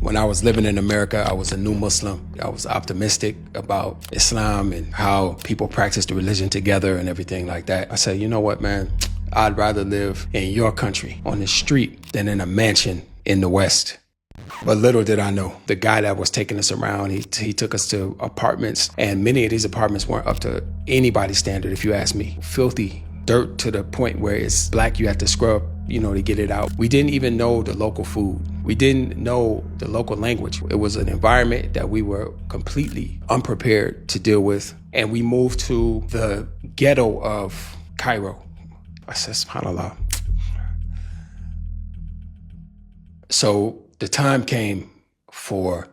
When I was living in America, I was a new Muslim. I was optimistic about Islam and how people practice the religion together and everything like that. I said, you know what, man? I'd rather live in your country on the street than in a mansion in the West. But little did I know, the guy that was taking us around, he took us to apartments, and many of these apartments weren't up to anybody's standard, if you ask me. Filthy dirt to the point where it's black, you have to scrub, to get it out. We didn't even know the local food. We didn't know the local language. It was an environment that we were completely unprepared to deal with. And we moved to the ghetto of Cairo. I said, subhanAllah. So the time came for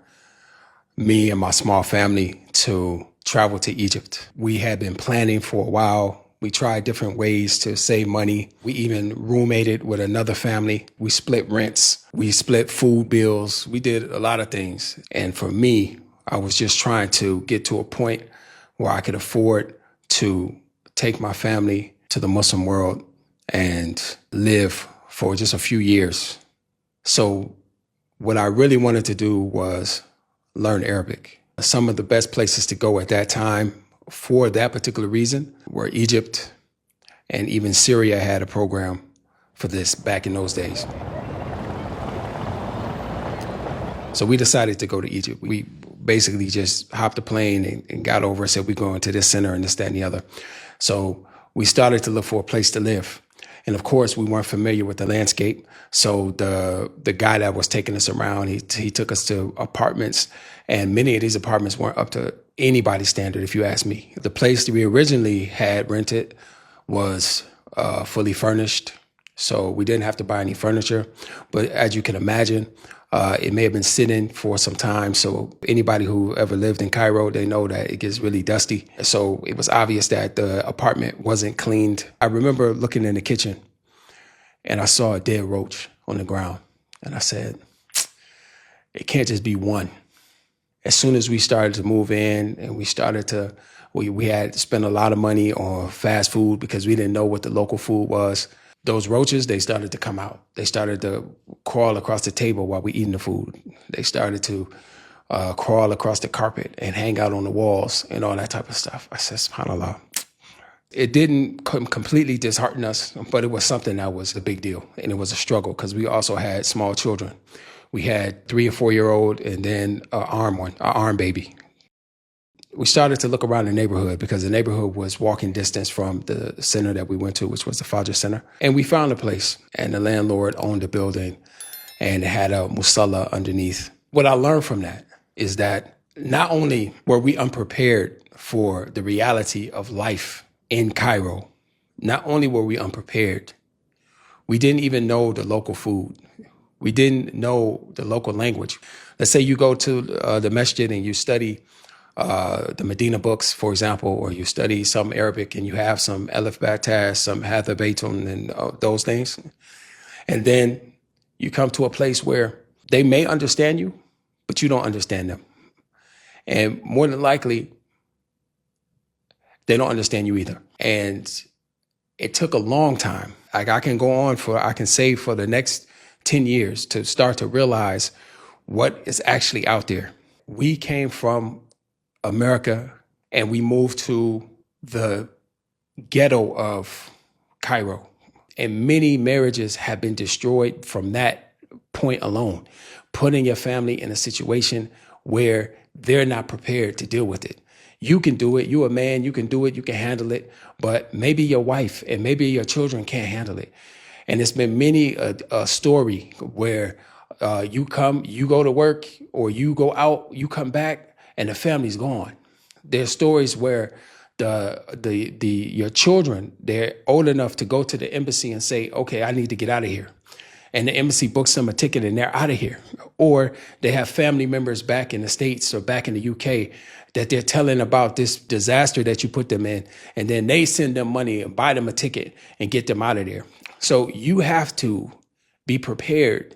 me and my small family to travel to Egypt. We had been planning for a while. We tried different ways to save money. We even roommated with another family. We split rents. We split food bills. We did a lot of things. And for me, I was just trying to get to a point where I could afford to take my family to the Muslim world and live for just a few years. So what I really wanted to do was learn Arabic. Some of the best places to go at that time for that particular reason were Egypt, and even Syria had a program for this back in those days. So we decided to go to Egypt. We basically just hopped a plane and got over and said, we're going to this center and this, that, and the other. So we started to look for a place to live. And of course, we weren't familiar with the landscape. So the guy that was taking us around, he took us to apartments, and many of these apartments weren't up to anybody's standard, if you ask me. The place that we originally had rented was fully furnished, so we didn't have to buy any furniture. But as you can imagine, it may have been sitting for some time. So anybody who ever lived in Cairo, they know that it gets really dusty. So it was obvious that the apartment wasn't cleaned. I remember looking in the kitchen and I saw a dead roach on the ground. And I said, it can't just be one. As soon as we started to move in and we had to spend a lot of money on fast food because we didn't know what the local food was. Those roaches, they started to come out. They started to crawl across the table while we eating the food. They started to crawl across the carpet and hang out on the walls and all that type of stuff. I said, subhanAllah. It didn't completely dishearten us, but it was something that was a big deal. And it was a struggle because we also had small children. We had 3 or 4 year old and then an arm baby. We started to look around the neighborhood because the neighborhood was walking distance from the center that we went to, which was the Fajr Center. And we found a place, and the landlord owned the building and it had a musalla underneath. What I learned from that is that not only were we unprepared for the reality of life in Cairo, not only were we unprepared, we didn't even know the local food. We didn't know the local language. Let's say you go to the masjid and you study the Medina books, for example, or you study some Arabic and you have some Alif Batas, some Hadha Baytun and those things. And then you come to a place where they may understand you, but you don't understand them. And more than likely, they don't understand you either. And it took a long time. Like I can say for the next 10 years to start to realize what is actually out there. We came from America and we moved to the ghetto of Cairo. And many marriages have been destroyed from that point alone, putting your family in a situation where they're not prepared to deal with it. You can do it. You're a man. You can do it. You can handle it. But maybe your wife and maybe your children can't handle it. And it's been many a story where you go to work or you go out, you come back, and the family's gone. There's stories where your children, they're old enough to go to the embassy and say, okay, I need to get out of here. And the embassy books them a ticket and they're out of here. Or they have family members back in the States or back in the UK that they're telling about this disaster that you put them in. And then they send them money and buy them a ticket and get them out of there. So you have to be prepared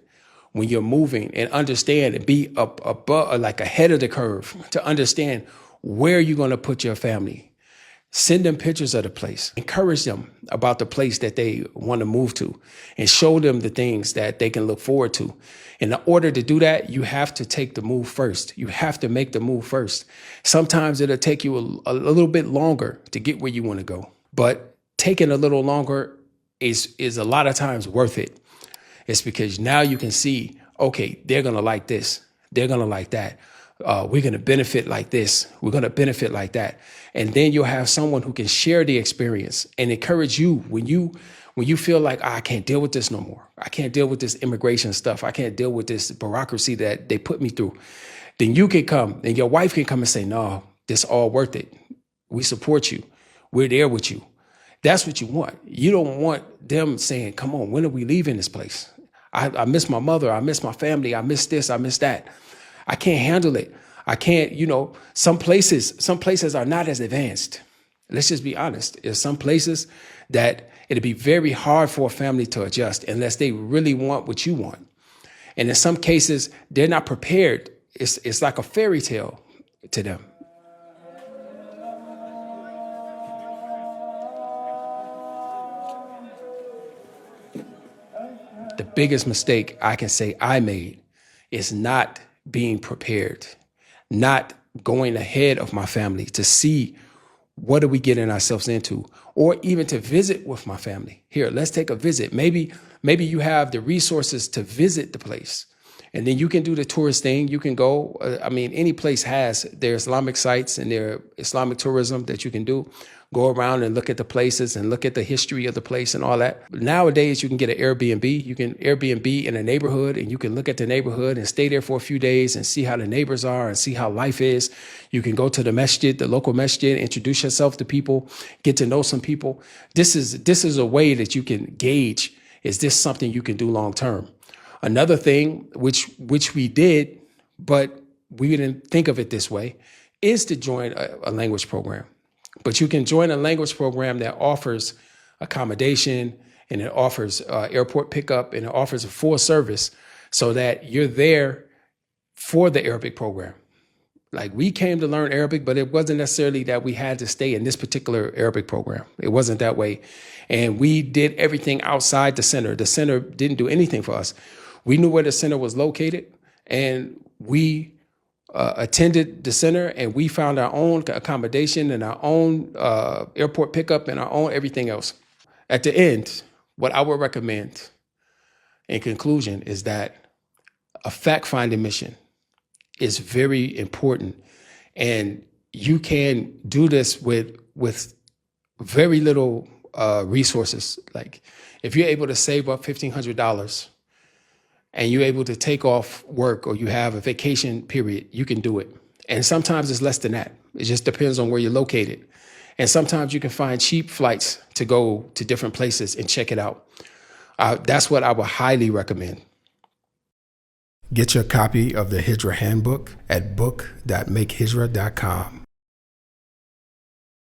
when you're moving and understand and be above, like ahead of the curve to understand where you're going to put your family. Send them pictures of the place. Encourage them about the place that they want to move to and show them the things that they can look forward to. In order to do that, you have to take the move first. You have to make the move first. Sometimes it'll take you a little bit longer to get where you want to go, but taking a little longer is a lot of times worth it. It's because now you can see, okay, they're going to like this. They're going to like that. We're going to benefit like this. We're going to benefit like that. And then you'll have someone who can share the experience and encourage you when you feel like, I can't deal with this no more. I can't deal with this immigration stuff. I can't deal with this bureaucracy that they put me through. Then you can come and your wife can come and say, no, this all worth it. We support you. We're there with you. That's what you want. You don't want them saying, come on, when are we leaving this place? I miss my mother. I miss my family. I miss this. I miss that. I can't handle it. I can't, some places are not as advanced. Let's just be honest. There's some places that it'd be very hard for a family to adjust unless they really want what you want. And in some cases, they're not prepared. It's like a fairy tale to them. The biggest mistake I can say I made is not being prepared, not going ahead of my family to see what are we getting ourselves into, or even to visit with my family. Here, let's take a visit. Maybe you have the resources to visit the place, and then you can do the tourist thing. You can go. Any place has their Islamic sites and their Islamic tourism that you can do. Go around and look at the places and look at the history of the place and all that. Nowadays, you can get an Airbnb. You can Airbnb in a neighborhood, and you can look at the neighborhood and stay there for a few days and see how the neighbors are and see how life is. You can go to the masjid, the local masjid, introduce yourself to people, get to know some people. This is a way that you can gauge, is this something you can do long term? Another thing, which we did, but we didn't think of it this way, is to join a language program. But you can join a language program that offers accommodation, and it offers airport pickup, and it offers a full service so that you're there for the Arabic program. Like, we came to learn Arabic, but it wasn't necessarily that we had to stay in this particular Arabic program. It wasn't that way. And we did everything outside the center. The center didn't do anything for us. We knew where the center was located, and we attended the center, and we found our own accommodation and our own airport pickup and our own everything else. At the end, what I would recommend in conclusion is that a fact-finding mission is very important, and you can do this with very little resources. Like, if you're able to save up $1,500 and you're able to take off work, or you have a vacation period, you can do it. And sometimes it's less than that. It just depends on where you're located. And sometimes you can find cheap flights to go to different places and check it out. That's what I would highly recommend. Get your copy of the Hijra Handbook at book.makehijra.com.